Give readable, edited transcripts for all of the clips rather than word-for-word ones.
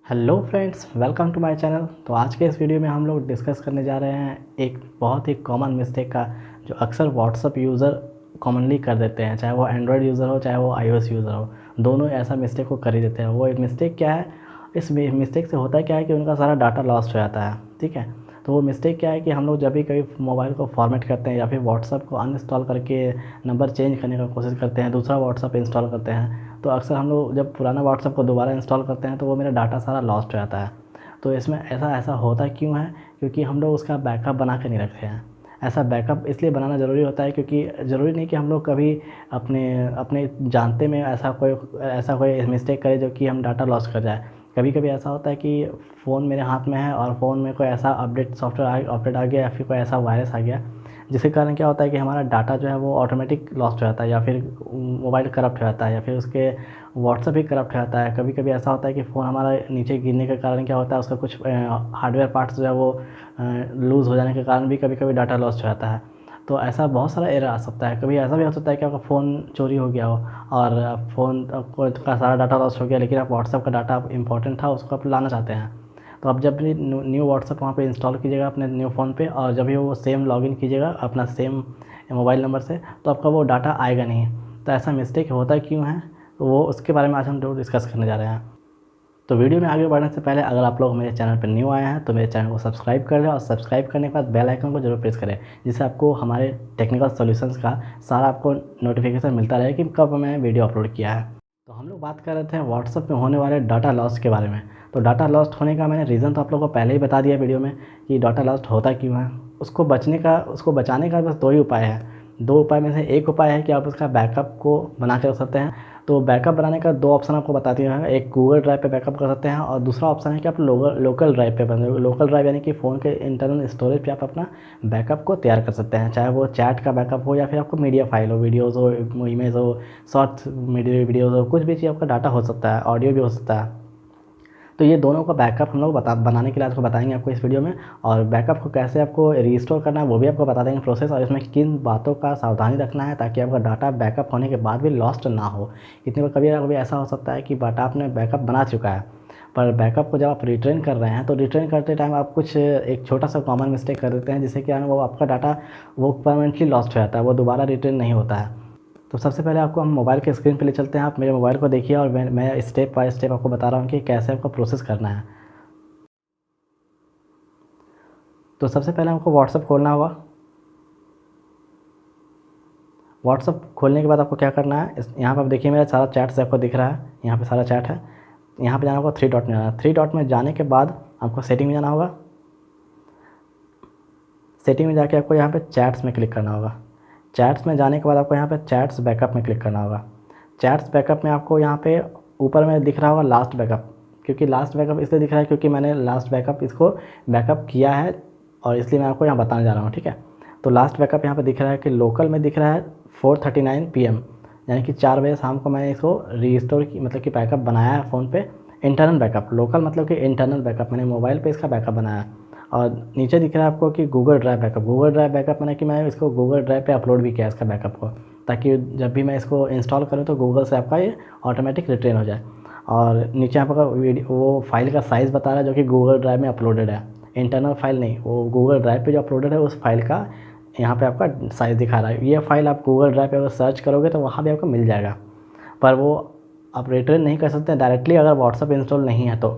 Hello friends, welcome to my channel. तो आज के इस वीडियो में हम लोग डिस्कस करने जा रहे हैं एक बहुत ही कॉमन मिस्टेक का, जो अक्सर व्हाट्सअप यूज़र कॉमनली कर देते हैं। चाहे वो एंड्रॉयड यूज़र हो, चाहे वो आईओएस यूज़र हो, दोनों ऐसा मिस्टेक को कर ही देते हैं। वो एक मिस्टेक क्या है? इस मिस्टेक से होता क्या है कि उनका सारा डाटा लॉस्ट हो जाता है। ठीक है, तो वो मिस्टेक क्या है कि हम लोग जब भी कभी मोबाइल को फॉर्मेट करते हैं या फिर व्हाट्सअप को अनइंस्टॉल करके नंबर चेंज करने का कोशिश करते हैं, दूसरा व्हाट्सअप इंस्टॉल करते हैं, तो अक्सर हम लोग जब पुराना व्हाट्सअप को दोबारा इंस्टॉल करते हैं तो वो मेरा डाटा सारा लॉस्ट हो जाता है। तो इसमें ऐसा ऐसा होता क्यों है? क्योंकि हम लोग उसका बैकअप बना के नहीं रखते हैं। ऐसा बैकअप इसलिए बनाना ज़रूरी होता है क्योंकि ज़रूरी नहीं कि हम लोग कभी अपने अपने जानते में ऐसा कोई मिस्टेक करें जो कि हम डाटा लॉस कर जाए। कभी कभी ऐसा होता है कि फ़ोन मेरे हाथ में है और फ़ोन में कोई ऐसा अपडेट आ गया या फिर कोई ऐसा वायरस आ गया जिसके कारण क्या होता है कि हमारा डाटा जो है वो ऑटोमेटिक लॉस्ट हो जाता है, या फिर मोबाइल करप्ट हो जाता है, या फिर उसके व्हाट्सएप भी करप्ट हो जाता है। कभी कभी ऐसा होता है कि फ़ोन हमारा नीचे गिरने के कारण क्या होता है, उसका कुछ हार्डवेयर पार्ट्स जो है वो लूज़ हो जाने के कारण भी कभी कभी डाटा लॉस्ट हो जाता है। तो ऐसा बहुत सारा एरर आ सकता है। कभी ऐसा भी हो सकता है कि आपका फ़ोन चोरी हो गया हो और फ़ोन का सारा डाटा लॉस्ट हो गया, लेकिन आप व्हाट्सएप का डाटा इंपॉर्टेंट था, उसको आप लाना चाहते हैं। तो आप जब भी न्यू व्हाट्सएप वहाँ पे इंस्टॉल कीजिएगा अपने न्यू फ़ोन पे, और जब भी वो सेम लॉगिन कीजिएगा अपना सेम मोबाइल नंबर से, तो आपका वो डाटा आएगा नहीं। तो ऐसा मिस्टेक होता क्यों है, तो वो उसके बारे में आज हम लोग डिस्कस करने जा रहे हैं। तो वीडियो में आगे बढ़ने से पहले अगर आप लोग मेरे चैनल पर न्यू आए हैं तो मेरे चैनल को सब्सक्राइब कर लें, और सब्सक्राइब करने के बाद बेल आइकन को जरूर प्रेस करें, जिससे आपको हमारे टेक्निकल सॉल्यूशंस का सारा आपको नोटिफिकेशन मिलता रहे कि कब मैंने वीडियो अपलोड किया है। तो हम लोग बात कर रहे थे व्हाट्सएप में होने वाले डाटा लॉस के बारे में। तो डाटा लॉस्ट होने का मैंने रीज़न तो आप लोगों को पहले ही बता दिया वीडियो में कि डाटा लॉस्ट होता क्यों है। उसको बचाने का बस दो ही उपाय है। दो उपाय में से एक उपाय है कि आप उसका बैकअप को बना के रख सकते हैं। तो बैकअप बनाने का दो ऑप्शन आपको बता दिया है। एक गूगल ड्राइव पे बैकअप कर सकते हैं, और दूसरा ऑप्शन है कि आप लोकल ड्राइव पे लोकल ड्राइव यानी कि फ़ोन के इंटरनल स्टोरेज पे आप अपना बैकअप को तैयार कर सकते हैं। चाहे वो चैट का बैकअप हो, या फिर आपको मीडिया फाइल हो, वीडियोज़ हो, इमेज हो, शॉर्ट्स वीडियोज़ हो, कुछ भी चीज़ आपका डाटा हो सकता है, ऑडियो भी हो सकता है। तो ये दोनों का बैकअप हम लोग बनाने के लिए आपको बताएंगे आपको इस वीडियो में। और बैकअप को कैसे आपको रीस्टोर करना है वो भी आपको बता देंगे प्रोसेस, और इसमें किन बातों का सावधानी रखना है ताकि आपका डाटा बैकअप होने के बाद भी लॉस्ट ना हो। इतने बार कभी कभी ऐसा हो सकता है कि डाटा आपने बैकअप बना चुका है, पर बैकअप को जब आप रिट्रेन कर रहे हैं तो रिट्रेन करते टाइम आप कुछ एक छोटा सा कॉमन मिस्टेक कर देते हैं, जिससे क्या है वो आपका डाटा वो परमानेंटली लॉस्ट हो जाता है, वो दोबारा रिट्रेन नहीं होता है। तो सबसे पहले आपको हम मोबाइल के स्क्रीन पे ले चलते हैं। आप मेरे मोबाइल को देखिए और मैं स्टेप बाय स्टेप आपको बता रहा हूँ कि कैसे आपको प्रोसेस करना है। तो सबसे पहले आपको व्हाट्सअप खोलना होगा। व्हाट्सअप खोलने के बाद आपको क्या करना है, यहाँ पर आप देखिए मेरा सारा चैट्स आपको दिख रहा है, यहाँ पे सारा चैट है। यहाँ पे जाना होगा, थ्री डॉट में जाना है। थ्री डॉट में जाने के बाद आपको सेटिंग में जाना होगा। सेटिंग में जाके आपको यहाँ पे चैट्स में क्लिक करना होगा। चैट्स में जाने के बाद आपको यहाँ पे चैट्स बैकअप में क्लिक करना होगा। चैट्स बैकअप में आपको यहाँ पे ऊपर में दिख रहा होगा लास्ट बैकअप, क्योंकि लास्ट बैकअप इसलिए दिख रहा है क्योंकि मैंने लास्ट बैकअप इसको बैकअप किया है, और इसलिए मैं आपको यहाँ बताने जा रहा हूँ। ठीक है, तो लास्ट बैकअप यहाँ पे दिख रहा है कि लोकल में दिख रहा है 4:39 PM, यानी कि 4 बजे शाम को मैंने इसको रीस्टोर की, मतलब कि बैकअप बनाया है फ़ोन पे। इंटरनल बैकअप, लोकल मतलब कि इंटरनल बैकअप, मैंने मोबाइल पे इसका बैकअप बनाया है। और नीचे दिख रहा है आपको कि Google Drive backup. Google Drive backup मैंने कि मैं इसको गूगल ड्राइव पे अपलोड भी किया इसका बैकअप को, ताकि जब भी मैं इसको इंस्टॉल करूँ तो गूगल से आपका ये ऑटोमेटिक रिट्रेन हो जाए। और नीचे आपका वो फाइल का साइज़ बता रहा है जो कि गूगल ड्राइव में अपलोडेड है, इंटरनल फाइल नहीं, वो गूगल ड्राइव पे जो अपलोडेड है उस फाइल का यहाँ पे आपका साइज़ दिखा रहा है। ये फाइल आप गूगल ड्राइव पे अगर सर्च करोगे तो वहाँ भी आपको मिल जाएगा, पर वो आप रिट्रेन नहीं कर सकते डायरेक्टली अगर व्हाट्सअप इंस्टॉल नहीं है तो।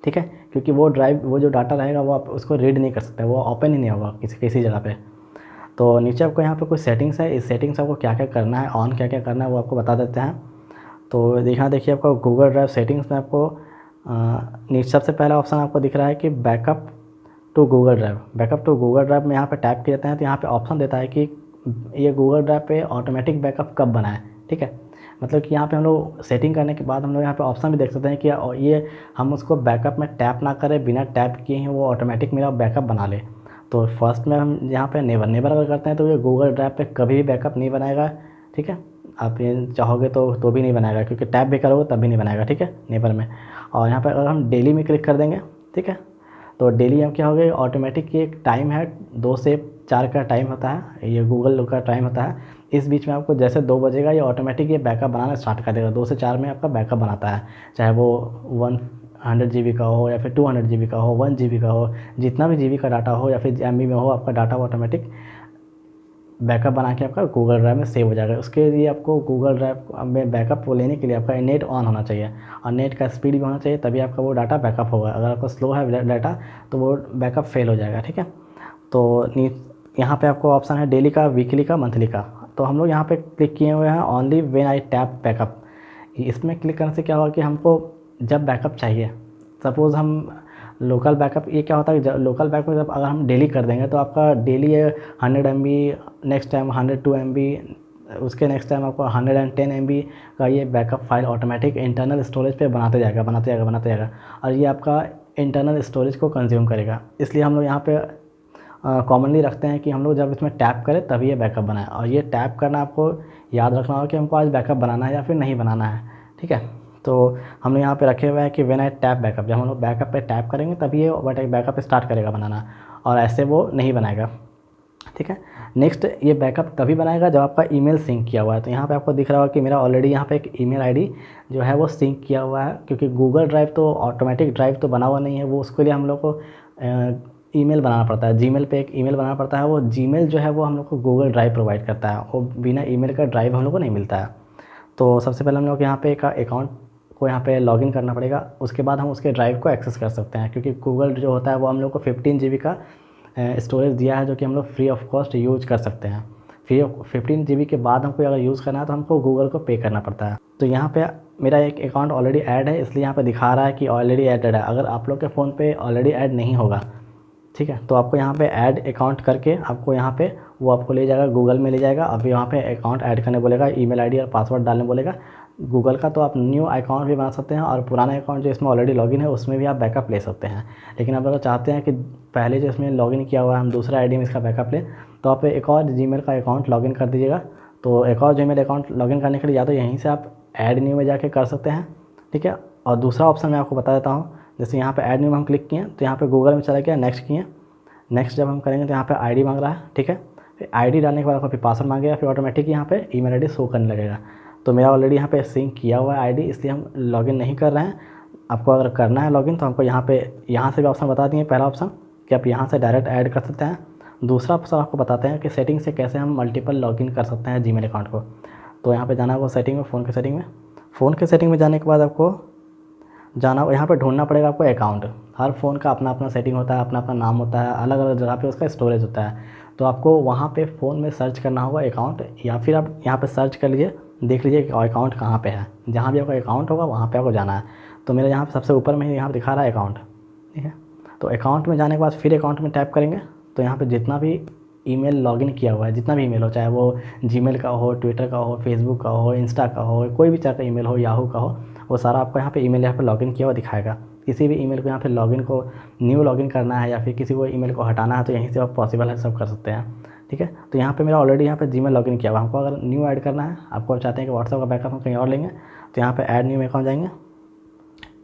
ठीक है, क्योंकि वो ड्राइव, वो जो डाटा रहेगा वो आप उसको रीड नहीं कर सकते, वो ओपन ही नहीं होगा किसी किसी जगह पे। तो नीचे आपको यहाँ पे कुछ सेटिंग्स है, इस सेटिंग्स आपको क्या क्या करना है, ऑन क्या क्या करना है वो आपको बता देते हैं। तो यहाँ देखिए आपको गूगल ड्राइव सेटिंग्स में आपको नीचे सबसे पहला ऑप्शन आपको दिख रहा है कि backup to Google Drive. Backup to Google Drive में यहाँ पे टैप किए जाते हैं तो यहाँ पे ऑप्शन देता है कि ये गूगल ड्राइव पे ऑटोमेटिक बैकअप कब बनाए। ठीक है, मतलब कि यहाँ पे हम लोग सेटिंग करने के बाद हम लोग यहाँ पे ऑप्शन भी देख सकते हैं कि ये हम उसको बैकअप में टैप ना करें, बिना टैप किए ही वो ऑटोमेटिक मेरा बैकअप बना ले। तो फर्स्ट में हम यहाँ पे नेवर नेवर अगर करते हैं तो ये गूगल ड्राइव पे कभी भी बैकअप नहीं बनाएगा। ठीक है, आप ये चाहोगे तो भी नहीं बनाएगा, क्योंकि टैप भी करोगे तब भी नहीं बनाएगा। ठीक है, नेवर में। और यहाँ पर अगर हम डेली में क्लिक कर देंगे, ठीक है, तो डेली हम क्या हो गया, ऑटोमेटिक ये एक टाइम है, 2 से 4 का टाइम होता है, ये गूगल का टाइम होता है। इस बीच में आपको जैसे 2 बजेगा ये ऑटोमेटिक ये बैकअप बनाना स्टार्ट कर देगा। 2 से 4 में आपका बैकअप बनाता है, चाहे वो 100 GB का हो या फिर 200 GB का हो, 1 GB का हो, जितना भी GB का डाटा हो या फिर MB में हो, आपका डाटा ऑटोमेटिक बैकअप बना के आपका गूगल ड्राइव में सेव हो जाएगा। उसके लिए आपको गूगल ड्राइव में बैकअप को लेने के लिए आपका नेट ऑन होना चाहिए और नेट का स्पीड भी होना चाहिए, तभी आपका वो डाटा बैकअप होगा। अगर आपका स्लो है डाटा तो वो बैकअप फेल हो जाएगा। ठीक है, तो यहाँ पे आपको ऑप्शन है डेली का, वीकली का, मंथली का। तो हम लोग यहाँ पे क्लिक किए हुए हैं only when I tap backup. इसमें क्लिक करने से क्या होगा कि हमको जब बैकअप चाहिए, सपोज़ हम लोकल बैकअप, ये क्या होता है कि लोकल बैकअप जब अगर हम डेली कर देंगे तो आपका daily 100 MB, next time 102 MB, उसके नेक्स्ट टाइम आपको 110 MB का ये backup file automatic internal storage पे बनाते जाएगा और ये आपका इंटरनल स्टोरेज को कंज्यूम करेगा। इसलिए हम लोग यहाँ पे कॉमनली रखते हैं कि हम लोग जब इसमें टैप करें तभी ये बैकअप बनाए। और ये टैप करना आपको याद रखना होगा कि हमको आज बैकअप बनाना है या फिर नहीं बनाना है। ठीक है, तो हमने यहाँ पे रखे हुए हैं कि व्हेन आई टैप बैकअप, जब हम लोग बैकअप पे टैप करेंगे तभी ये बैकअप स्टार्ट करेगा बनाना, और ऐसे वो नहीं बनाएगा। ठीक है, नेक्स्ट ये बैकअप तभी बनाएगा जब आपका ईमेल सिंक किया हुआ है। तो यहाँ पे आपको दिख रहा होगा कि मेरा ऑलरेडी यहाँ पे एक ईमेल आईडी जो है वो सिंक किया हुआ है, क्योंकि गूगल ड्राइव तो ऑटोमेटिक ड्राइव तो बना हुआ नहीं है, वो उसके लिए हम लोग को ईमेल बनाना पड़ता है। जीमेल पे एक ईमेल बनाना पड़ता है। वो जीमेल जो है वो हम लोग को गूगल ड्राइव प्रोवाइड करता है, वो बिना ईमेल का ड्राइव हम लोग को नहीं मिलता है। तो सबसे पहले हम लोग यहाँ पे एक अकाउंट को यहाँ पे लॉगिन करना पड़ेगा, उसके बाद हम उसके ड्राइव को एक्सेस कर सकते हैं, क्योंकि गूगल जो होता है वो हम लोग को 15 GB का स्टोरेज दिया है, जो कि हम लोग फ्री ऑफ कॉस्ट यूज कर सकते हैं। 15 GB के बाद हमको अगर यूज़ करना है तो हमको गूगल को पे करना पड़ता है। तो यहाँ पे मेरा एक अकाउंट ऑलरेडी ऐड है, इसलिए यहाँ पे दिखा रहा है कि ऑलरेडी ऐडेड है। अगर आप लोग के फ़ोन पे ऑलरेडी ऐड नहीं होगा, ठीक है, तो आपको यहाँ पे ऐड अकाउंट करके आपको यहाँ पे वो आपको ले जाएगा, गूगल में ले जाएगा। अभी यहाँ पे अकाउंट ऐड करने बोलेगा, ईमेल आईडी और पासवर्ड डालने बोलेगा गूगल का। तो आप न्यू अकाउंट भी बना सकते हैं और पुराना अकाउंट जो इसमें ऑलरेडी लॉगिन है उसमें भी आप बैकअप ले सकते हैं। लेकिन आप अगर चाहते हैं कि पहले जो इसमें लॉगिन किया हुआ है हम दूसरा आईडी में इसका बैकअप लें, तो आप एक और जीमेल का अकाउंट लॉगिन कर दीजिएगा। तो एक और जीमेल अकाउंट लॉगिन करने के लिए या तो यहीं से आप ऐड न्यू में जाके कर सकते हैं, ठीक है। और दूसरा ऑप्शन मैं आपको बता देता हूँ, जैसे यहाँ पे ऐड न्यू में हम क्लिक किए तो यहाँ पे गूगल में चला गया, नेक्स्ट किए। नेक्स्ट जब हम करेंगे तो यहाँ पे आईडी मांग रहा है, ठीक है। फिर आईडी डालने के बाद आपको फिर पासवर्ड मांगेगा, फिर ऑटोमेटिक यहाँ पे ईमेल आईडी शो करने लगेगा। तो मेरा ऑलरेडी यहाँ पे सिंक किया हुआ है आईडी, इसलिए हम लॉगिन नहीं कर रहे हैं। आपको अगर करना है लॉगिन तो हमको यहाँ से भी ऑप्शन बता दिए। पहला ऑप्शन कि आप यहाँ से डायरेक्ट ऐड कर सकते हैं। दूसरा ऑप्शन आपको बताते हैं कि सेटिंग से कैसे हम मल्टीपल लॉगिन कर सकते हैं जीमेल अकाउंट को। तो यहाँ पे जाना होगा सेटिंग में, फ़ोन के सेटिंग में जाने के बाद आपको जाना, यहाँ पे ढूंढना पड़ेगा आपको अकाउंट। हर फ़ोन का अपना अपना सेटिंग होता है, अपना अपना नाम होता है, अलग अलग जगह पे उसका स्टोरेज होता है। तो आपको वहाँ पे फ़ोन में सर्च करना होगा अकाउंट, या फिर आप यहाँ पे सर्च कर लीजिए, देख लीजिए कि अकाउंट कहाँ पे है। जहाँ भी आपका अकाउंट होगा वहाँ पे आपको जाना है। तो मेरा यहाँ पे सबसे ऊपर में ही यहाँ दिखा रहा है अकाउंट, ठीक है। तो अकाउंट में जाने के बाद फिर अकाउंट में टैप करेंगे तो यहाँ पर जितना भी ईमेल लॉगिन किया हुआ है, जितना भी ईमेल हो, चाहे वो जीमेल का हो, ट्विटर का हो, फेसबुक का हो, इंस्टा का हो, कोई भी तरह का ईमेल हो, याहू का हो, वो सारा आपको यहाँ पे ईमेल यहाँ पे लॉगिन किया हुआ दिखाएगा। किसी भी ईमेल को यहाँ पे लॉगिन को न्यू लॉगिन करना है या फिर किसी को ईमेल को हटाना है तो यहीं से आप पॉसिबल है, सब कर सकते हैं, ठीक है। तो यहाँ पे मेरा ऑलरेडी यहाँ पे जीमेल लॉगिन किया हुआ है। हमको अगर न्यू ऐड करना है, आपको चाहते हैं कि व्हाट्सएप का बैकअप हम कहीं और लेंगे, तो यहाँ पे ऐड न्यू में अकाउंट जाएंगे।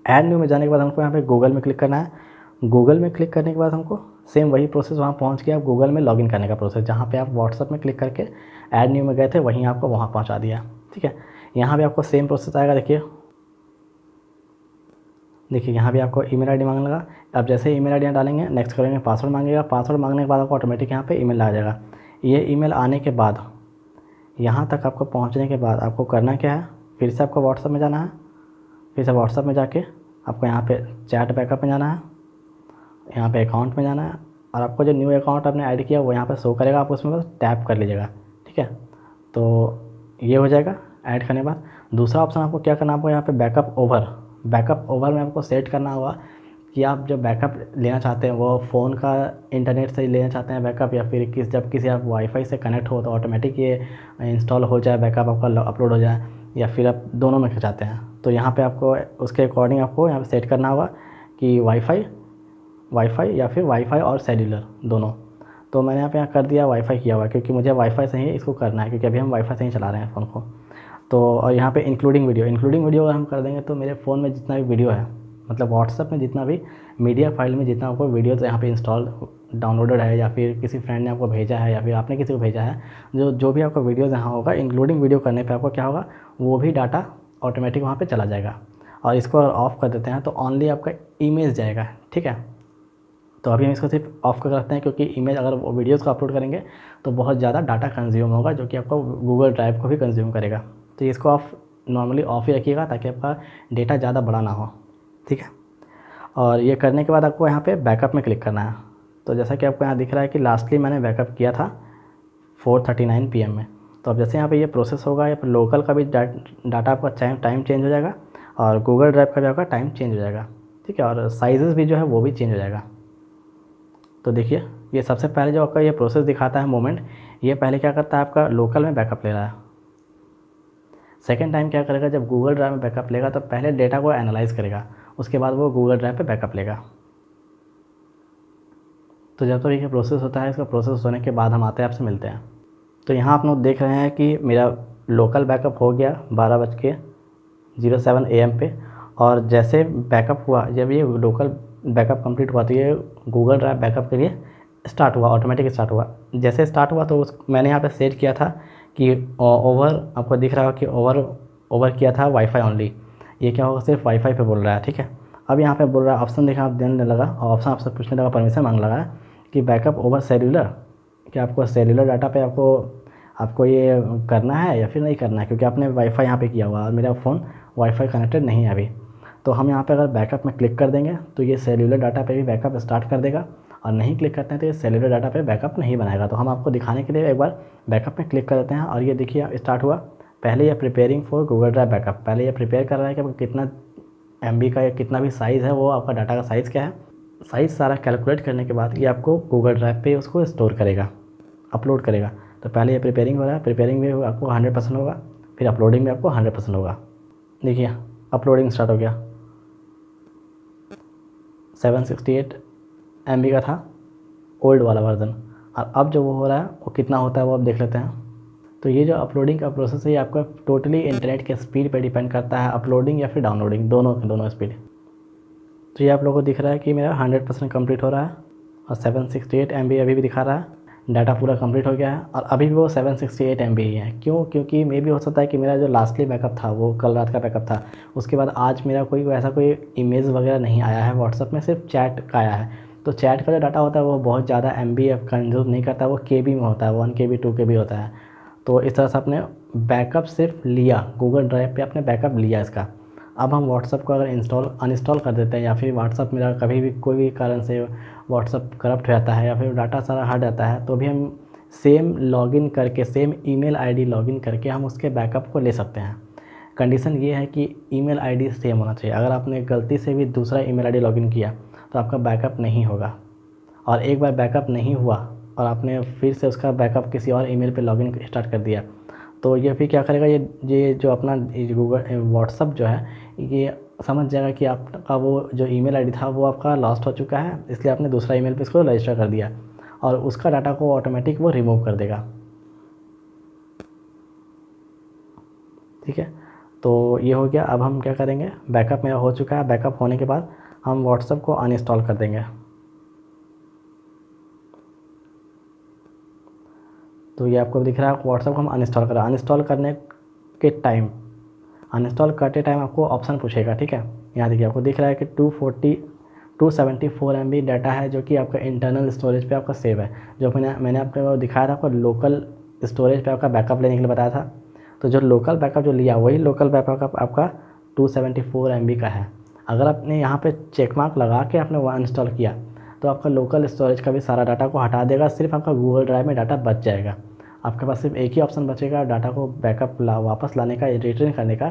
ऐड न्यू में जाने के बाद हमको यहाँ पे गूगल में क्लिक करना है। गूगल में क्लिक करने के बाद हमको सेम वही प्रोसेस वहाँ पहुँच के आप गूगल में लॉगिन करने का प्रोसेस, जहाँ पे आप व्हाट्सएप में क्लिक करके ऐड न्यू में गए थे वहीं आपको वहाँ पहुँचा दिया, ठीक है। यहाँ भी आपको सेम प्रोसेस आएगा। देखिए यहाँ भी आपको ईमेल आईडी मांगने लगा। अब जैसे ईमेल आईडी डालेंगे, नेक्स्ट करेंगे, पासवर्ड मांगेगा। पासवर्ड मांगने के बाद आपको ऑटोमेटिक यहाँ पे ईमेल आ जाएगा। ये ईमेल आने के बाद यहाँ तक आपको पहुँचने के बाद आपको करना क्या है, फिर से आपको व्हाट्सएप में जाना है। फिर से व्हाट्सएप में जाके आपको यहाँ पे चैट बैकअप में जाना है, यहाँ पे अकाउंट में जाना है, और आपको जो न्यू अकाउंट आपने ऐड किया वो यहाँ पे शो करेगा, आप उसमें बस टैप कर लीजिएगा, ठीक है। तो ये हो जाएगा ऐड करने के बाद। दूसरा ऑप्शन आपको क्या करना है, आपको यहाँ पे बैकअप ओवर में आपको सेट करना होगा कि आप जो बैकअप लेना चाहते हैं वो फ़ोन का इंटरनेट से लेना चाहते हैं बैकअप, या फिर जब किसी आप वाईफाई से कनेक्ट हो तो ऑटोमेटिक ये इंस्टॉल हो जाए, बैकअप आपका अपलोड हो जाए, या फिर आप दोनों में चाहते हैं। तो यहाँ पे आपको उसके अकॉर्डिंग आपको यहाँ पे सेट करना होगा कि वाईफाई या फिर वाईफाई और सेल्युलर दोनों। तो मैंने यहाँ कर दिया वाईफाई किया हुआ है, क्योंकि मुझे वाईफाई से ही इसको करना है, क्योंकि अभी हम वाईफाई से ही चला रहे हैं फ़ोन को। तो और यहाँ पे इंक्लूडिंग वीडियो अगर हम कर देंगे तो मेरे फ़ोन में जितना भी वीडियो है, मतलब व्हाट्सएप में जितना भी मीडिया फाइल में जितना आपको वीडियो तो यहाँ पे इंस्टॉल डाउनलोडेड है, या फिर किसी फ्रेंड ने आपको भेजा है, या फिर आपने किसी को भेजा है, जो भी आपका वीडियोज़ यहाँ होगा, इंक्लूडिंग वीडियो करने पे आपको क्या होगा, वो भी डाटा ऑटोमेटिक वहाँ पे चला जाएगा। और इसको अगर ऑफ़ कर देते हैं तो ओनली आपका इमेज जाएगा, ठीक है। तो अभी हम इसको सिर्फ ऑफ कर रखते हैं, क्योंकि इमेज अगर वो वीडियोज़ को अपलोड करेंगे तो बहुत ज़्यादा डाटा कंज्यूम होगा, जो कि आपका गूगल ड्राइव को भी कंज्यूम करेगा। तो इसको ऑफ नॉर्मली ऑफ ही रखिएगा ताकि आपका डेटा ज़्यादा बड़ा ना हो, ठीक है। और ये करने के बाद आपको यहाँ पे बैकअप में क्लिक करना है। तो जैसा कि आपको यहाँ दिख रहा है कि लास्टली मैंने बैकअप किया था 4:39 PM में। तो अब जैसे यहाँ पे ये प्रोसेस होगा, या फिर लोकल का भी डाटा आपका टाइम चेंज हो जाएगा और गूगल ड्राइव का भी आपका टाइम चेंज हो जाएगा, ठीक है। और साइज़ भी जो है वो भी चेंज हो जाएगा। तो देखिए, ये सबसे पहले जो आपका ये प्रोसेस दिखाता है मोमेंट, ये पहले क्या करता है, आपका लोकल में बैकअप ले रहा है। सेकेंड टाइम क्या करेगा, जब गूगल ड्राइव में बैकअप लेगा तो पहले डेटा को एनालाइज करेगा, उसके बाद वो गूगल ड्राइव पे बैकअप लेगा। तो जब तक ये प्रोसेस होता है, इसका प्रोसेस होने के बाद हम आते हैं, आपसे मिलते हैं। तो यहाँ आप लोग देख रहे हैं कि मेरा लोकल बैकअप हो गया 12:07 AM पे। और जैसे बैकअप हुआ, जब ये लोकल बैकअप कंप्लीट हुआ तो ये गूगल ड्राइव बैकअप के लिए स्टार्ट हुआ, ऑटोमेटिक स्टार्ट हुआ। जैसे स्टार्ट हुआ तो मैंने यहाँ पे सेट किया था कि ओवर, आपको दिख रहा होगा कि ओवर किया था वाईफाई ओनली। ये क्या होगा, सिर्फ वाईफाई पे बोल रहा है, ठीक है। अब यहाँ पे बोल रहा है ऑप्शन, देखा आप देने लगा, ऑप्शन आपसे पूछने लगा, परमिशन मांगने लगा कि बैकअप ओवर सेल्यूलर, कि आपको सेल्यूलर डाटा पे आपको ये करना है या फिर नहीं करना है, क्योंकि आपने वाईफाई यहाँ पे किया हुआ और मेरा फ़ोन वाईफाई कनेक्टेड नहीं है अभी। तो हम यहाँ पे अगर बैकअप में क्लिक कर देंगे तो ये सेल्यूलर डाटा पे भी बैकअप स्टार्ट कर देगा, और नहीं क्लिक करते हैं तो ये सेल्यूलर डाटा पे बैकअप नहीं बनाएगा। तो हम आपको दिखाने के लिए एक बार बैकअप में क्लिक कर देते हैं, और ये देखिए स्टार्ट हुआ। पहले ये preparing for Google Drive backup, पहले ये प्रिपेयर कर रहा है कि आपको कितना MB का या कितना भी साइज़ है, वो आपका डाटा का साइज़ क्या है। साइज़ सारा कैलकुलेट करने के बाद ये आपको गूगल ड्राइव पे उसको स्टोर करेगा, अपलोड करेगा। तो पहले ये प्रिपेयरिंग हो रहा है, प्रिपेयरिंग में आपको 100% होगा, फिर अपलोडिंग में आपको 100% होगा। देखिए अपलोडिंग स्टार्ट हो गया। 768 MB का था ओल्ड वाला वर्जन, और अब जो वो हो रहा है वो कितना होता है वो अब देख लेते हैं। तो ये जो अपलोडिंग का प्रोसेस है, ये आपका टोटली इंटरनेट के स्पीड पे डिपेंड करता है, अपलोडिंग या फिर डाउनलोडिंग, दोनों स्पीड। तो ये आप लोगों को दिख रहा है कि मेरा 100% कंप्लीट हो रहा है, और 768 MB अभी भी दिखा रहा है। डाटा पूरा कंप्लीट हो गया है, और अभी भी वो 768 MB ही है। क्यों? क्योंकि मे भी हो सकता है कि मेरा जो लास्टली बैकअप था वो कल रात का बैकअप था, उसके बाद आज मेरा कोई ऐसा कोई इमेज वगैरह नहीं आया है व्हाट्सअप में, सिर्फ चैट का आया है। तो चैट का जो डाटा होता है वो बहुत ज़्यादा MB कंज्यूम नहीं करता, वो KB में होता है, 1 KB 2 KB होता है। तो इस तरह से आपने बैकअप सिर्फ लिया, गूगल ड्राइव पे आपने बैकअप लिया इसका। अब हम व्हाट्सअप को अगर अनइंस्टॉल कर देते हैं, या फिर व्हाट्सअप मेरा कभी भी कोई भी कारण से व्हाट्सअप करप्ट हो जाता है, या फिर डाटा सारा हट जाता है, तो भी हम सेम लॉगिन करके, सेम ईमेल आईडी लॉगिन करके हम उसके बैकअप को ले सकते हैं। कंडीशन ये है कि ईमेल आईडी सेम होना चाहिए। अगर आपने गलती से भी दूसरा ईमेल आईडी लॉगिन किया तो आपका बैकअप नहीं होगा। और एक बार बैकअप नहीं हुआ और आपने फिर से उसका बैकअप किसी और ईमेल पे लॉगिन स्टार्ट कर दिया, तो ये फिर क्या करेगा, ये जो अपना गूगल व्हाट्सअप जो है, ये समझ जाएगा कि आपका वो जो ईमेल आईडी था वो आपका लॉस्ट हो चुका है, इसलिए आपने दूसरा ईमेल पे इसको रजिस्टर कर दिया, और उसका डाटा को ऑटोमेटिक वो रिमूव कर देगा, ठीक है। तो ये हो गया। अब हम क्या करेंगे, बैकअप मेरा हो चुका है, बैकअप होने के बाद हम व्हाट्सअप को अनइंस्टॉल कर देंगे। तो ये आपको दिख रहा है, व्हाट्सअप को हम अनइंस्टॉल करें। अनइंस्टॉल करने के टाइम, अनइंस्टॉल करते टाइम आपको ऑप्शन पूछेगा, ठीक है। यहाँ देखिए आपको दिख रहा है कि 274 MB डाटा है, जो कि आपका इंटरनल स्टोरेज पे आपका सेव है। जो मैंने आपको दिखाया था, आपको लोकल स्टोरेज पे आपका बैकअप लेने के लिए बताया था। तो जो लोकल बैकअप जो लिया, वही लोकल बैकअप आपका 274 MB का है। अगर आपने यहाँ पे चेक मार्क लगा के आपने वो अनइंस्टॉल किया तो आपका लोकल स्टोरेज का भी सारा डाटा को हटा देगा, सिर्फ आपका गूगल ड्राइव में डाटा बच जाएगा। आपके पास सिर्फ एक ही ऑप्शन बचेगा डाटा को बैकअप वापस लाने का, रिटर्न करने का,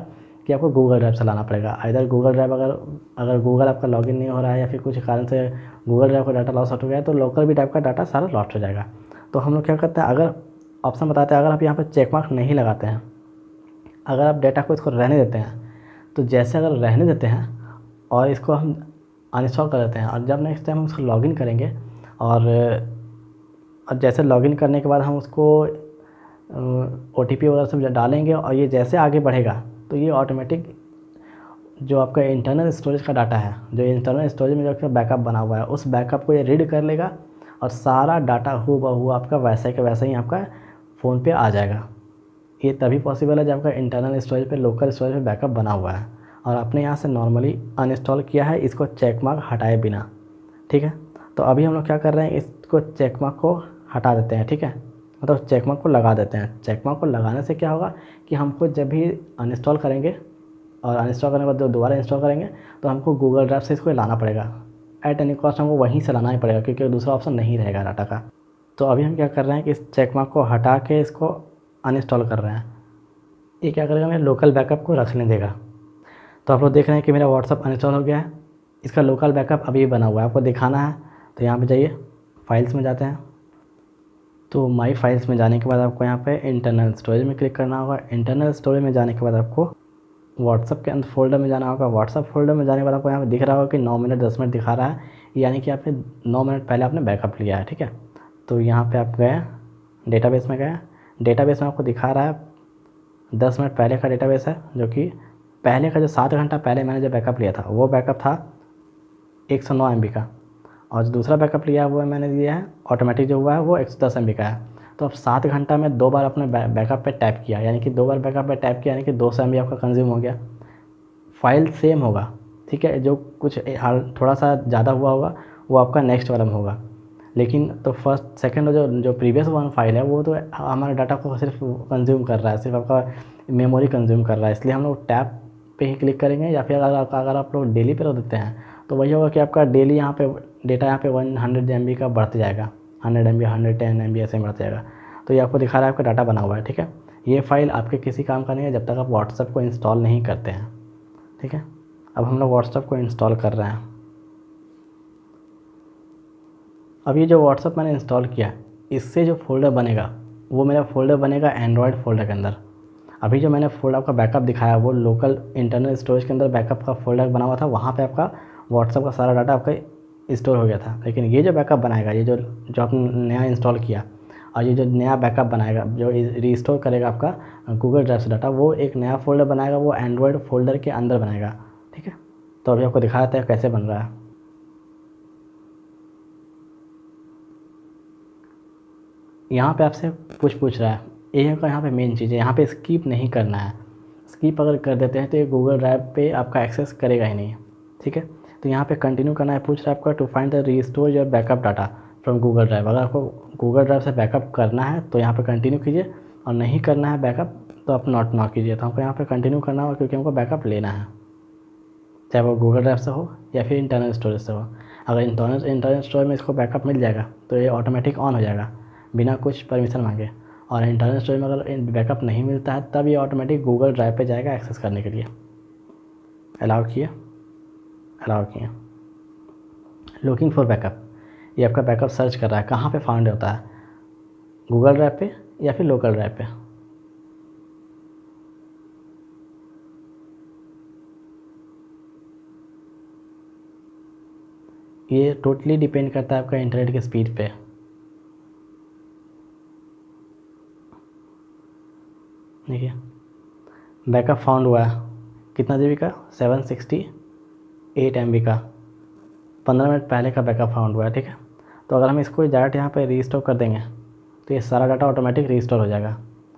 कि आपको गूगल ड्राइव से लाना पड़ेगा। इधर गूगल ड्राइव अगर गूगल आपका लॉगिन नहीं हो रहा है, या फिर कुछ कारण से गूगल ड्राइव का डाटा लॉस हो गया है, तो लोकल भी ड्राइव का डाटा सारा लॉस्ट हो जाएगा। तो हम लोग क्या करते हैं, अगर ऑप्शन बताते हैं, अगर आप यहाँ पर चेक मार्क नहीं लगाते हैं, अगर आप डाटा को इसको रहने देते हैं, तो जैसे अगर रहने देते हैं और इसको हम अनइंस्टॉल कर देते हैं, और जब नेक्स्ट टाइम हम उसको लॉगिन करेंगे, और जैसे लॉगिन करने के बाद हम उसको OTP वगैरह सब डालेंगे, और ये जैसे आगे बढ़ेगा तो ये ऑटोमेटिक जो आपका इंटरनल स्टोरेज का डाटा है, जो इंटरनल स्टोरेज में जो आपका बैकअप बना हुआ है, उस बैकअप को ये रीड कर लेगा, और सारा डाटा हूबहू आपका वैसे के वैसे ही आपका फ़ोन पे आ जाएगा। ये तभी पॉसिबल है जब आपका इंटरनल स्टोरेज पे, लोकल स्टोरेज पे बैकअप बना हुआ है। और आपने यहाँ से नॉर्मली अनइंस्टॉल किया है इसको चेक मार्क हटाए बिना, ठीक है। तो अभी हम लोग क्या कर रहे हैं, इसको चेक मार्क को हटा देते हैं, ठीक है, मतलब चेक मार्क को लगा देते हैं। चेक मार्क को लगाने से क्या होगा कि हमको जब भी अनइंस्टॉल करेंगे और अनइंस्टॉल करने के बाद दोबारा इंस्टॉल करेंगे तो हमको गूगल ड्राइव से इसको लाना पड़ेगा, एट एनी कॉस्ट हमको वहीं से लाना ही पड़ेगा, क्योंकि दूसरा ऑप्शन नहीं रहेगा डाटा का। तो अभी हम क्या कर रहे हैं कि इस चेक मार्क को हटा के इसको अनइंस्टॉल कर रहे हैं। ये क्या करेगा, मेरे लोकल बैकअप को रखने देगा। तो आप लोग देख रहे हैं कि मेरा व्हाट्सअप अनइंस्टॉल हो गया है, इसका लोकल बैकअप अभी बना हुआ है, आपको दिखाना है। तो यहाँ पे जाइए, फाइल्स में जाते हैं। तो माई फाइल्स में जाने के बाद आपको यहाँ पे इंटरनल स्टोरेज में क्लिक करना होगा। इंटरनल स्टोरेज में जाने के बाद आपको व्हाट्सअप के अंदर फोल्डर में जाना होगा। व्हाट्सअप फोल्डर में जाने के बाद आपको यहाँ पे दिख रहा होगा कि 9 मिनट 10 मिनट दिखा रहा है, यानी कि आपने 9 मिनट पहले आपने बैकअप लिया है, ठीक है। तो यहाँ पे आप गए, डेटाबेस में गए, डेटाबेस में आपको दिखा रहा है 10 मिनट पहले का डेटाबेस है, जो कि पहले का जो 7 घंटा पहले मैंने जो बैकअप लिया था वो बैकअप था 109 MB का, और जो दूसरा बैकअप लिया है वो मैंने लिया है ऑटोमेटिक जो हुआ है वो 110 MB का है। तो अब 7 घंटा में 2 बार अपने बैकअप पे टैप किया, यानी कि 2 बार बैकअप पे टैप किया, यानी कि 200 MB आपका कंज्यूम हो गया। फाइल सेम होगा, ठीक है, जो कुछ थोड़ा सा ज़्यादा हुआ होगा वो आपका नेक्स्ट वाला में होगा, लेकिन तो फर्स्ट सेकंड जो जो प्रीवियस वन फाइल है वो तो हमारे डाटा को सिर्फ कंज्यूम कर रहा है, सिर्फ आपका मेमोरी कंज्यूम कर रहा है। इसलिए हम लोग टैप पे ही क्लिक करेंगे, या फिर अगर आप लोग डेली पे रख देते हैं तो वही होगा कि आपका डेली यहाँ पे डेटा यहाँ पे 100 MB का बढ़ते जाएगा, 100 MB 110 MB ऐसे बढ़ते जाएगा। तो ये आपको दिखा रहा है आपका डाटा बना हुआ है, ठीक है। ये फाइल आपके किसी काम का नहीं है जब तक आप व्हाट्सएप को इंस्टॉल नहीं करते हैं, ठीक है। अब हम लोग व्हाट्सएप को इंस्टॉल कर रहे हैं। अब ये जो व्हाट्सएप मैंने इंस्टॉल किया इससे जो फ़ोल्डर बनेगा वो मेरा फ़ोल्डर बनेगा एंड्रॉयड फ़ोल्डर के अंदर। अभी जो मैंने फोल्डर आपका बैकअप दिखाया वो लोकल इंटरनल स्टोरेज के अंदर बैकअप का फोल्डर बना हुआ था, वहाँ पे आपका व्हाट्सएप का सारा डाटा आपका स्टोर हो गया था। लेकिन ये जो बैकअप बनाएगा, ये जो आपने नया इंस्टॉल किया और ये जो नया बैकअप बनाएगा जो रीस्टोर करेगा आपका गूगल ड्राइव से डाटा, वो एक नया फ़ोल्डर बनाएगा, वो एंड्रॉयड फ़ोल्डर के अंदर बनाएगा, ठीक है। तो अभी आपको दिखा देते हैं कैसे बन रहा है। यहाँ पे आपसे पूछ रहा है, ये का यहाँ पे मेन चीज़ है, यहाँ पे स्किप नहीं करना है। स्किप अगर कर देते हैं तो ये गूगल ड्राइव पे आपका एक्सेस करेगा ही नहीं, ठीक है। तो यहाँ पे कंटिन्यू करना है, पूछ रहा है आपका to find the restore your backup data from Google Drive. अगर आपको गूगल ड्राइव से बैकअप करना है तो यहाँ पे कंटिन्यू कीजिए, और नहीं करना है बैकअप तो आप नॉट कीजिए। तो हमको यहाँ पे कंटिन्यू करना होगा क्योंकि हमको बैकअप लेना है, चाहे वो गूगल ड्राइव से हो या फिर इंटरनल स्टोरेज से हो। अगर इंटरनल स्टोरेज में इसको बैकअप मिल जाएगा तो ये ऑटोमेटिक ऑन हो जाएगा बिना कुछ परमिशन मांगे, और इंटरनल स्टोरेज में अगर बैकअप नहीं मिलता है तब ये ऑटोमेटिक गूगल ड्राइव पे जाएगा एक्सेस करने के लिए। अलाउ किए, लुकिंग फॉर बैकअप, ये आपका बैकअप सर्च कर रहा है कहाँ पे फाउंड होता है, गूगल ड्राइव पे या फिर लोकल ड्राइव पे। ये टोटली डिपेंड करता है आपका इंटरनेट की स्पीड पे। देखिए बैकअप फाउंड हुआ है, कितना GB का, 768 MB का, 15 मिनट पहले का बैकअप फाउंड हुआ है, ठीक है। तो अगर हम इसको डायरेक्ट यहाँ पे रीस्टोर कर देंगे तो ये सारा डाटा ऑटोमेटिक रीस्टोर हो जाएगा,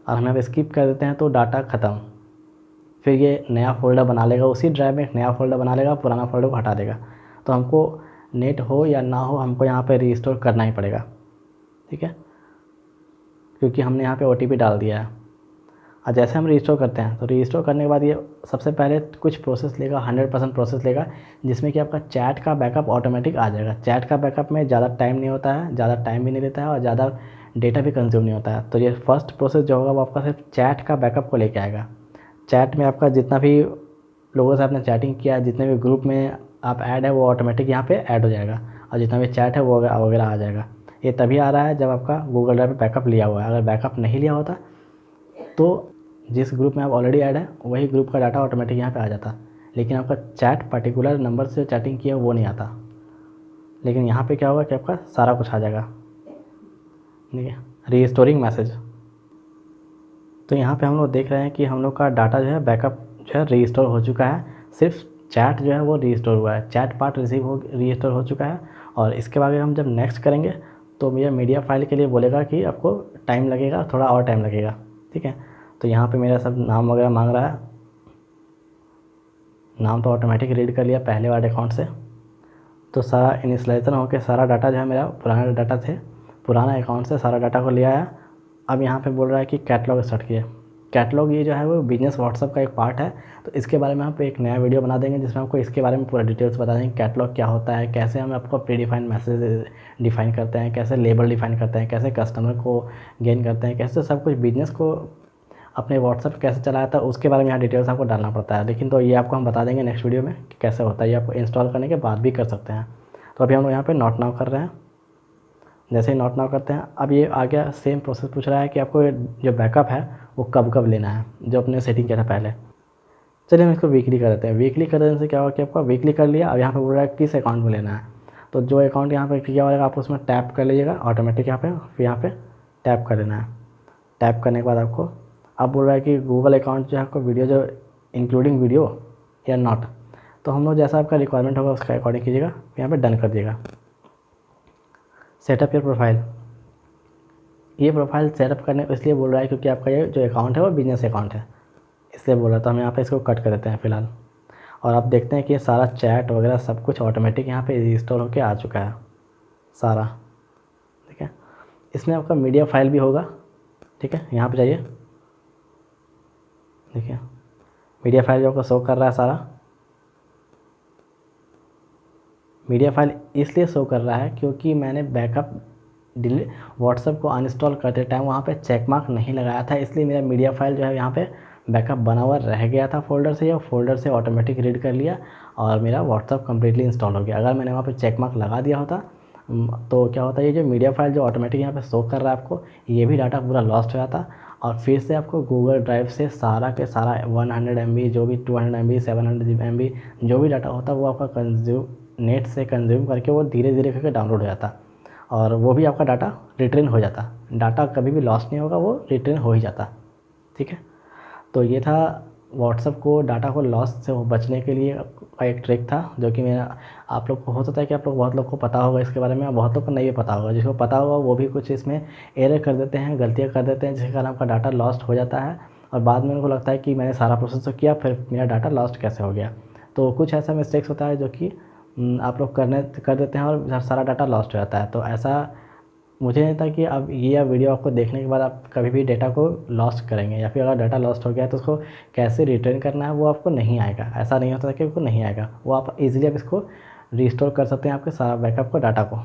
और हम यहाँ पे स्किप कर देते हैं तो डाटा ख़त्म। फिर ये नया फ़ोल्डर बना लेगा, उसी ड्राइव में एक नया फ़ोल्डर बना लेगा, पुराना फ़ोल्डर को हटा देगा। तो हमको नेट हो या ना हो हमको यहाँ पे रीस्टोर करना ही पड़ेगा, ठीक है, क्योंकि हमने यहाँ पे OTP डाल दिया है। और जैसे हम रीस्टोर करते हैं तो रीस्टोर करने के बाद ये सबसे पहले कुछ प्रोसेस लेगा, 100% प्रोसेस लेगा, जिसमें कि आपका चैट का बैकअप ऑटोमेटिक आ जाएगा। चैट का बैकअप में ज़्यादा टाइम नहीं होता है, ज़्यादा टाइम भी नहीं लेता है और ज़्यादा डेटा भी कंज्यूम नहीं होता है। तो ये फर्स्ट प्रोसेस जो होगा वो आपका सिर्फ चैट का बैकअप को लेके आएगा। चैट में आपका जितना भी लोगों से आपने चैटिंग किया है, जितने भी ग्रुप में आप ऐड है वो ऑटोमेटिक यहाँ पे ऐड हो जाएगा, और जितना भी चैट है वो वगैरह आ जाएगा। ये तभी आ रहा है जब आपका गूगल ड्राइव पे बैकअप लिया हुआ है। अगर बैकअप नहीं लिया होता तो जिस ग्रुप में आप ऑलरेडी ऐड है वही ग्रुप का डाटा ऑटोमेटिक यहाँ पे आ जाता, लेकिन आपका चैट पर्टिकुलर नंबर से चैटिंग किया वो नहीं आता। लेकिन यहाँ पे क्या होगा कि आपका सारा कुछ आ जाएगा, ठीक है, रीस्टोरिंग मैसेज। तो यहाँ पे हम लोग देख रहे हैं कि हम लोग का डाटा जो है बैकअप जो है रीस्टोर हो चुका है, सिर्फ चैट जो है वो रीस्टोर हुआ है, चैट पार्ट रीस्टोर हो चुका है। और इसके बाद हम जब नेक्स्ट करेंगे तो मेरा मीडिया फाइल के लिए बोलेगा कि आपको टाइम लगेगा, थोड़ा और टाइम लगेगा, ठीक है। तो यहाँ पे मेरा सब नाम वगैरह मांग रहा है, नाम तो ऑटोमेटिक रीड कर लिया पहले वाले अकाउंट से। तो सारा इनिशियलाइजेशन होकर सारा डाटा जो है मेरा पुराना डाटा थे, पुराना अकाउंट से सारा डाटा को लिया है। अब यहाँ पे बोल रहा है कि कैटलॉग स्टार्ट किए। कैटलॉग ये जो है वो बिजनेस व्हाट्सएप का एक पार्ट है। तो इसके बारे में हम पे एक नया वीडियो बना देंगे जिसमें आपको इसके बारे में पूरा डिटेल्स बता देंगे, कैटलॉग क्या होता है, कैसे हम आपको प्री डिफाइंड मैसेज डिफाइन करते हैं, कैसे लेबल डिफाइन करते हैं, कैसे कस्टमर को गेन करते हैं, कैसे सब कुछ बिजनेस को अपने व्हाट्सएप कैसे चलाया था, उसके बारे में यहाँ डिटेल्स आपको डालना पड़ता है। लेकिन तो ये आपको हम बता देंगे नेक्स्ट वीडियो में कि कैसे होता है। ये आपको इंस्टॉल करने के बाद भी कर सकते हैं। तो अभी हम लोग यहाँ पे नॉट नाउ कर रहे हैं। जैसे ही नॉट नाउ करते हैं, अब ये आ गया सेम प्रोसेस पूछ रहा है कि आपको जो बैकअप है वो कब कब लेना है, जो अपने सेटिंग किया था पहले। चलिए हम इसको वीकली कर देते हैं। वीकली कर देने से क्या होगा कि आपका वीकली कर लिया। अब यहाँ पे बोल रहा है किस अकाउंट में लेना है। तो जो अकाउंट यहाँ पे किया होगा आप उसमें टैप कर लीजिएगा ऑटोमेटिक यहाँ पे, फिर यहाँ पे टैप कर लेना है। टैप करने के बाद आपको अब बोल रहा है कि गूगल अकाउंट जो है आपको वीडियो जो इंक्लूडिंग वीडियो या नॉट। तो हम लोग जैसा आपका रिक्वायरमेंट होगा उसका अकॉर्डिंग कीजिएगा, यहाँ पे डन कर दिएगा। Setup your profile. ये प्रोफाइल सेटअप करने इसलिए बोल रहा है क्योंकि आपका ये जो अकाउंट है वो बिजनेस अकाउंट है, इसलिए बोल रहा है। तो हम यहाँ पे इसको कट कर देते हैं फ़िलहाल। और आप देखते हैं कि ये सारा चैट वगैरह सब कुछ ऑटोमेटिक यहाँ पे इंस्टॉल होकर आ चुका है सारा, ठीक है। इसमें आपका मीडिया फाइल भी होगा, ठीक है। यहाँ पे जाइए, देखिए मीडिया फाइल जो आपको शो कर रहा है सारा। मीडिया फाइल इसलिए शो कर रहा है क्योंकि मैंने बैकअप डिलीट व्हाट्सएप को अनइंस्टॉल करते टाइम वहाँ पे चेक मार्क नहीं लगाया था, इसलिए मेरा मीडिया फाइल जो है यहाँ पे बैकअप बना हुआ रह गया था फोल्डर से, या फोल्डर से ऑटोमेटिक रीड कर लिया और मेरा व्हाट्सएप कम्प्लीटली इंस्टॉल हो गया। अगर मैंने वहाँ पे चेक मार्क लगा दिया होता तो क्या होता है, ये जो मीडिया फाइल जो ऑटोमेटिक यहाँ पे शो कर रहा है आपको, ये भी डाटा पूरा लॉस्ट हो जाता और फिर से आपको गूगल ड्राइव से सारा के सारा 100 MB जो भी 200 MB 700 MB जो भी डाटा होता है वो आपका कंज्यूम नेट से कंज्यूम करके वो धीरे धीरे करके डाउनलोड हो जाता और वो भी आपका डाटा रिटर्न हो जाता। डाटा कभी भी लॉस्ट नहीं होगा, वो रिटर्न हो ही जाता, ठीक है। तो ये था व्हाट्सएप को डाटा को लॉस से बचने के लिए का एक ट्रिक था, जो कि मेरा आप लोग को हो सकता है कि आप लोग बहुत लोग को पता होगा इसके बारे में, बहुत लोग को नहीं भी पता होगा। जिसको पता होगा वो भी कुछ इसमें एरर कर देते हैं, गलतियाँ कर देते हैं, जिसके कारण आपका डाटा लॉस्ट हो जाता है और बाद में उनको लगता है कि मैंने सारा प्रोसेस तो किया फिर मेरा डाटा लॉस्ट कैसे हो गया। तो कुछ ऐसा मिस्टेक्स होता है जो कि आप लोग कर देते हैं और सारा डाटा लॉस्ट हो जाता है। तो ऐसा मुझे नहीं था कि अब ये वीडियो आपको देखने के बाद आप कभी भी डाटा को लॉस्ट करेंगे, या फिर अगर डाटा लॉस्ट हो गया है तो उसको कैसे रिटर्न करना है वो आपको नहीं आएगा। ऐसा नहीं होता कि आपको नहीं आएगा, वो आप इजीली आप इसको रिस्टोर कर सकते हैं आपके सारा बैकअप को डाटा को।